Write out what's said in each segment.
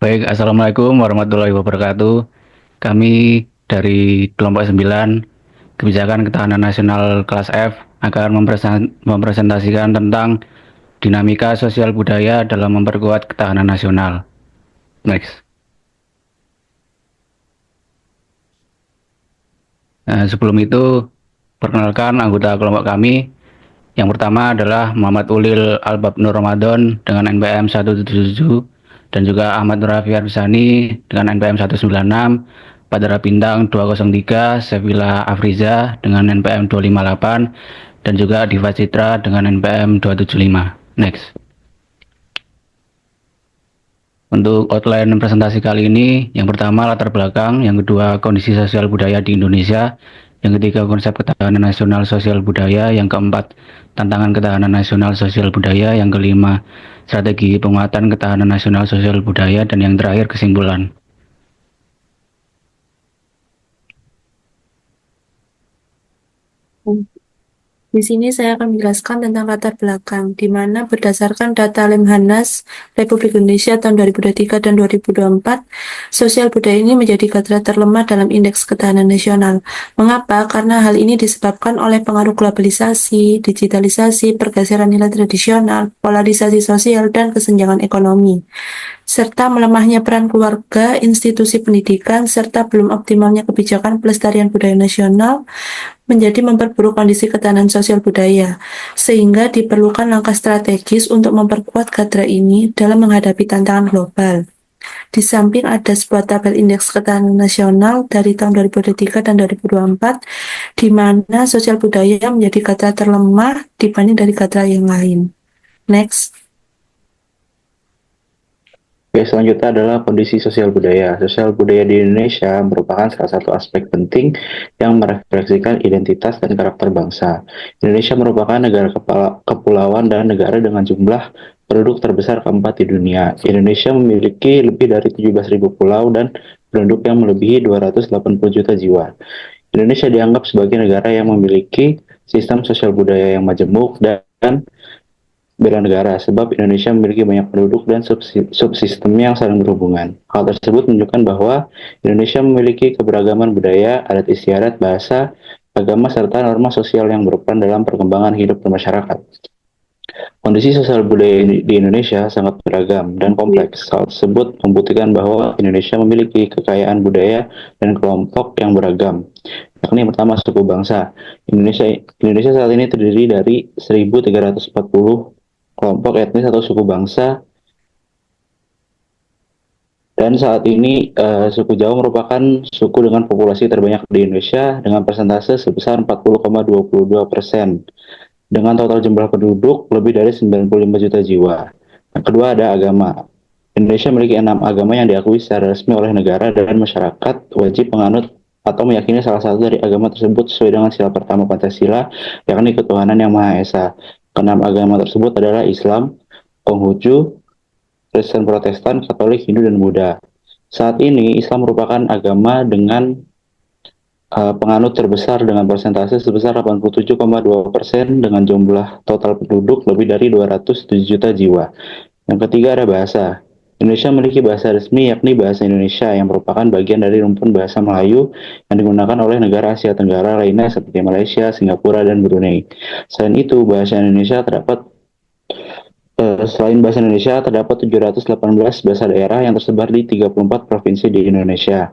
Baik, Assalamualaikum warahmatullahi wabarakatuh. Kami dari kelompok 9 Kebijakan Ketahanan Nasional kelas F akan mempresentasikan tentang dinamika sosial budaya dalam memperkuat ketahanan nasional. Next. Nah, sebelum itu, perkenalkan anggota kelompok kami. Yang pertama adalah Muhammad Ulil Albab Nur Ramadan dengan NPM 177 dan juga Ahmad Nur Rafi Arsani dengan NPM 196, Padara Bintang 203, Sevilla Afriza dengan NPM 258 dan juga Diva Citra dengan NPM 275. Next. Untuk outline presentasi kali ini, yang pertama latar belakang, yang kedua kondisi sosial budaya di Indonesia, yang ketiga konsep ketahanan nasional sosial budaya, yang keempat tantangan ketahanan nasional sosial budaya, yang kelima strategi penguatan ketahanan nasional sosial budaya, dan yang terakhir kesimpulan. Di sini saya akan menjelaskan tentang latar belakang, di mana berdasarkan data Lemhanas Republik Indonesia tahun 2023 dan 2024, sosial budaya ini menjadi garda terlemah dalam indeks ketahanan nasional. Mengapa? Karena hal ini disebabkan oleh pengaruh globalisasi, digitalisasi, pergeseran nilai tradisional, polarisasi sosial, dan kesenjangan ekonomi, serta melemahnya peran keluarga, institusi pendidikan, serta belum optimalnya kebijakan pelestarian budaya nasional menjadi memperburuk kondisi ketahanan sosial budaya, sehingga diperlukan langkah strategis untuk memperkuat garda ini dalam menghadapi tantangan global. Di samping ada sebuah tabel indeks ketahanan nasional dari tahun 2023 dan 2024, di mana sosial budaya menjadi garda terlemah dibanding dari garda yang lain. Next. Oke, selanjutnya adalah kondisi sosial budaya. Sosial budaya di Indonesia merupakan salah satu aspek penting yang merefleksikan identitas dan karakter bangsa. Indonesia merupakan negara kepulauan dan negara dengan jumlah penduduk terbesar keempat di dunia. Indonesia memiliki lebih dari 17.000 pulau dan penduduk yang melebihi 280 juta jiwa. Indonesia dianggap sebagai negara yang memiliki sistem sosial budaya yang majemuk dan bela negara, sebab Indonesia memiliki banyak penduduk dan subsistem yang saling berhubungan. Hal tersebut menunjukkan bahwa Indonesia memiliki keberagaman budaya, adat istiadat, bahasa, agama, serta norma sosial yang berperan dalam perkembangan hidup bermasyarakat. Kondisi sosial budaya di Indonesia sangat beragam dan kompleks. Hal tersebut membuktikan bahwa Indonesia memiliki kekayaan budaya dan kelompok yang beragam. Yakni yang pertama suku bangsa. Indonesia saat ini terdiri dari 1.340 kelompok etnis atau suku bangsa, dan saat ini suku Jawa merupakan suku dengan populasi terbanyak di Indonesia dengan persentase sebesar 40,22%, dengan total jumlah penduduk lebih dari 95 juta jiwa. Yang kedua ada agama. Indonesia memiliki 6 agama yang diakui secara resmi oleh negara, dan masyarakat wajib menganut atau meyakini salah satu dari agama tersebut sesuai dengan sila pertama Pancasila, yakni ketuhanan yang Maha Esa. Keenam agama tersebut adalah Islam, Konghucu, Kristen Protestan, Katolik, Hindu, dan Buddha. Saat ini Islam merupakan agama dengan penganut terbesar dengan persentase sebesar 87,2% dengan jumlah total penduduk lebih dari 207 juta jiwa. Yang ketiga ada bahasa. Indonesia memiliki bahasa resmi yakni bahasa Indonesia yang merupakan bagian dari rumpun bahasa Melayu yang digunakan oleh negara Asia Tenggara lainnya seperti Malaysia, Singapura, dan Brunei. Selain itu, selain bahasa Indonesia, terdapat 718 bahasa daerah yang tersebar di 34 provinsi di Indonesia.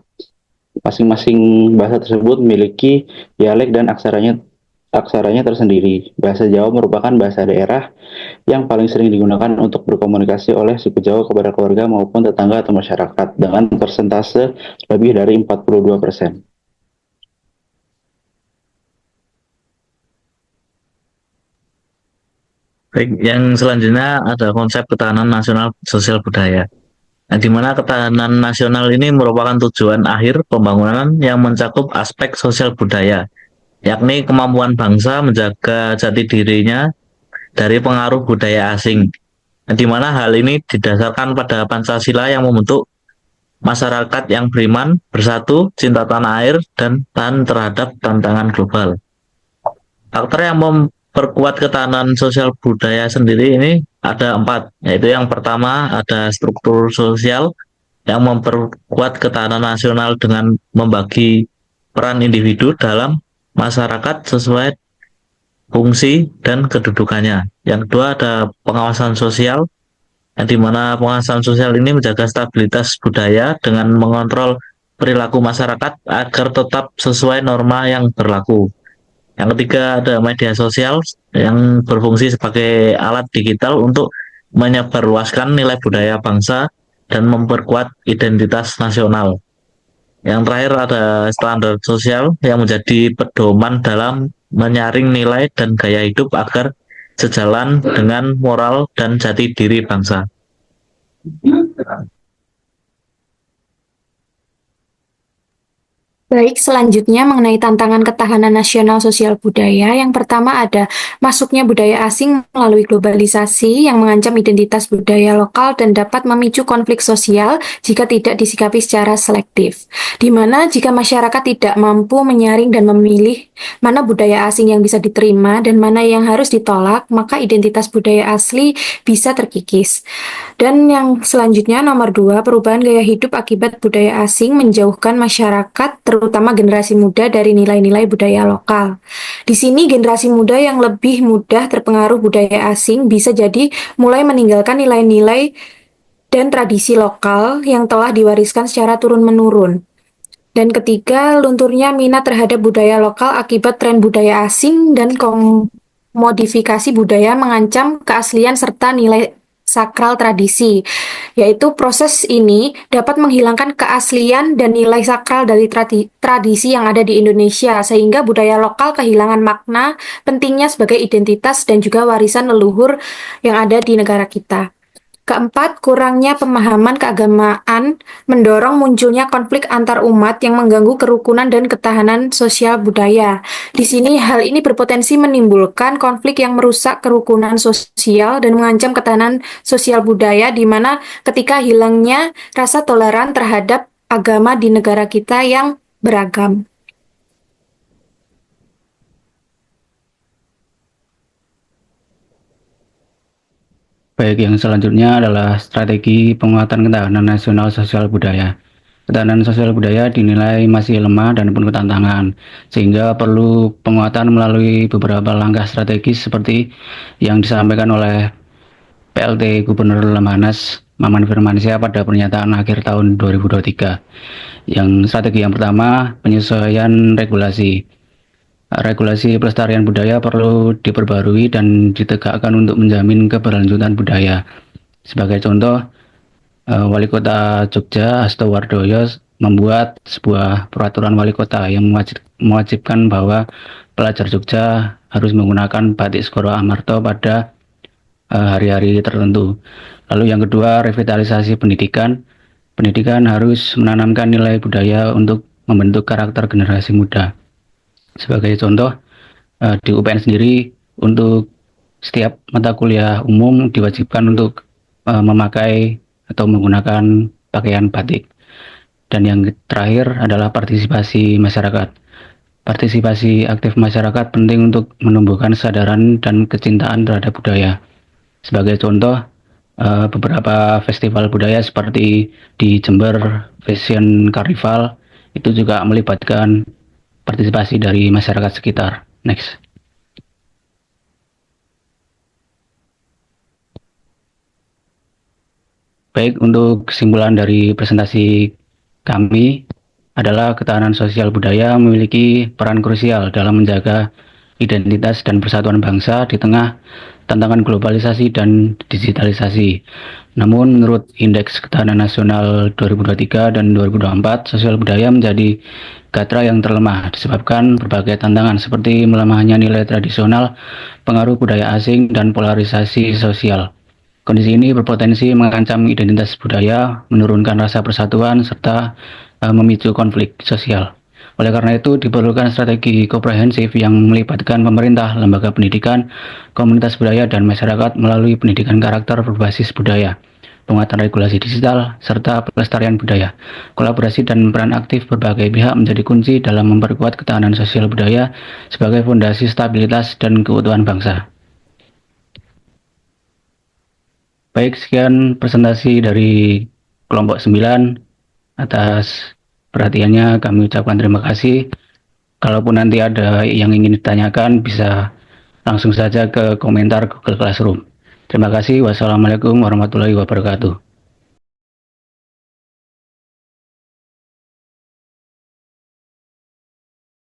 Masing-masing bahasa tersebut memiliki dialek dan aksaranya tersendiri. Bahasa Jawa merupakan bahasa daerah yang paling sering digunakan untuk berkomunikasi oleh suku Jawa kepada keluarga maupun tetangga atau masyarakat dengan persentase lebih dari 42%. Baik, yang selanjutnya ada konsep ketahanan nasional sosial budaya. Nah, di mana ketahanan nasional ini merupakan tujuan akhir pembangunan yang mencakup aspek sosial budaya, yakni kemampuan bangsa menjaga jati dirinya dari pengaruh budaya asing. Nah, di mana hal ini didasarkan pada Pancasila yang membentuk masyarakat yang beriman, bersatu, cinta tanah air, dan tahan terhadap tantangan global. Faktor yang memperkuat ketahanan sosial budaya sendiri ini ada 4, yaitu yang pertama ada struktur sosial, yang memperkuat ketahanan nasional dengan membagi peran individu dalam masyarakat sesuai fungsi dan kedudukannya. Yang kedua ada pengawasan sosial, yang dimana pengawasan sosial ini menjaga stabilitas budaya dengan mengontrol perilaku masyarakat agar tetap sesuai norma yang berlaku. Yang ketiga ada media sosial yang berfungsi sebagai alat digital untuk menyebarluaskan nilai budaya bangsa dan memperkuat identitas nasional. Yang terakhir ada standar sosial yang menjadi pedoman dalam menyaring nilai dan gaya hidup agar sejalan dengan moral dan jati diri bangsa. Baik, selanjutnya mengenai tantangan ketahanan nasional sosial budaya. Yang pertama ada masuknya budaya asing melalui globalisasi yang mengancam identitas budaya lokal dan dapat memicu konflik sosial jika tidak disikapi secara selektif. Di mana jika masyarakat tidak mampu menyaring dan memilih mana budaya asing yang bisa diterima dan mana yang harus ditolak, maka identitas budaya asli bisa terkikis. Dan yang selanjutnya nomor 2, perubahan gaya hidup akibat budaya asing menjauhkan masyarakat, terutama generasi muda dari nilai-nilai budaya lokal. Di sini generasi muda yang lebih mudah terpengaruh budaya asing bisa jadi mulai meninggalkan nilai-nilai dan tradisi lokal yang telah diwariskan secara turun-menurun. Dan ketiga, lunturnya minat terhadap budaya lokal akibat tren budaya asing dan komodifikasi budaya mengancam keaslian serta nilai sakral tradisi, yaitu proses ini dapat menghilangkan keaslian dan nilai sakral dari tradisi yang ada di Indonesia, sehingga budaya lokal kehilangan makna pentingnya sebagai identitas dan juga warisan leluhur yang ada di negara kita. Keempat, kurangnya pemahaman keagamaan mendorong munculnya konflik antar umat yang mengganggu kerukunan dan ketahanan sosial budaya. Di sini hal ini berpotensi menimbulkan konflik yang merusak kerukunan sosial dan mengancam ketahanan sosial budaya, di mana ketika hilangnya rasa toleran terhadap agama di negara kita yang beragam. Baik, yang selanjutnya adalah strategi penguatan ketahanan nasional sosial budaya. Ketahanan sosial budaya dinilai masih lemah dan penuh tantangan, sehingga perlu penguatan melalui beberapa langkah strategis seperti yang disampaikan oleh PLT Gubernur Lemhanas Maman Firmansyah pada pernyataan akhir tahun 2023. Yang strategi yang pertama, penyesuaian regulasi. Regulasi pelestarian budaya perlu diperbarui dan ditegakkan untuk menjamin keberlanjutan budaya. Sebagai contoh, Wali Kota Jogja Hasto Wardoyo membuat sebuah peraturan wali kota yang mewajibkan bahwa pelajar Jogja harus menggunakan batik Skoro Amarto pada hari-hari tertentu. Lalu yang kedua, revitalisasi pendidikan. Pendidikan harus menanamkan nilai budaya untuk membentuk karakter generasi muda. Sebagai contoh, di UPN sendiri untuk setiap mata kuliah umum diwajibkan untuk memakai atau menggunakan pakaian batik. Dan yang terakhir adalah partisipasi masyarakat. Partisipasi aktif masyarakat penting untuk menumbuhkan kesadaran dan kecintaan terhadap budaya. Sebagai contoh, beberapa festival budaya seperti di Jember Fashion Carnival itu juga melibatkan partisipasi dari masyarakat sekitar. Next. Baik, untuk kesimpulan dari presentasi kami adalah ketahanan sosial budaya memiliki peran krusial dalam menjaga identitas dan persatuan bangsa di tengah tantangan globalisasi dan digitalisasi. Namun menurut Indeks Ketahanan Nasional 2023 dan 2024, sosial budaya menjadi gatra yang terlemah disebabkan berbagai tantangan seperti melemahnya nilai tradisional, pengaruh budaya asing, dan polarisasi sosial. Kondisi ini berpotensi mengancam identitas budaya, menurunkan rasa persatuan, serta memicu konflik sosial. Oleh karena itu, diperlukan strategi komprehensif yang melibatkan pemerintah, lembaga pendidikan, komunitas budaya, dan masyarakat melalui pendidikan karakter berbasis budaya, penguatan regulasi digital, serta pelestarian budaya. Kolaborasi dan peran aktif berbagai pihak menjadi kunci dalam memperkuat ketahanan sosial budaya sebagai fondasi stabilitas dan keutuhan bangsa. Baik, sekian presentasi dari kelompok 9. Atas perhatiannya kami ucapkan terima kasih. Kalaupun nanti ada yang ingin ditanyakan, bisa langsung saja ke komentar Google Classroom. Terima kasih. Wassalamualaikum warahmatullahi wabarakatuh.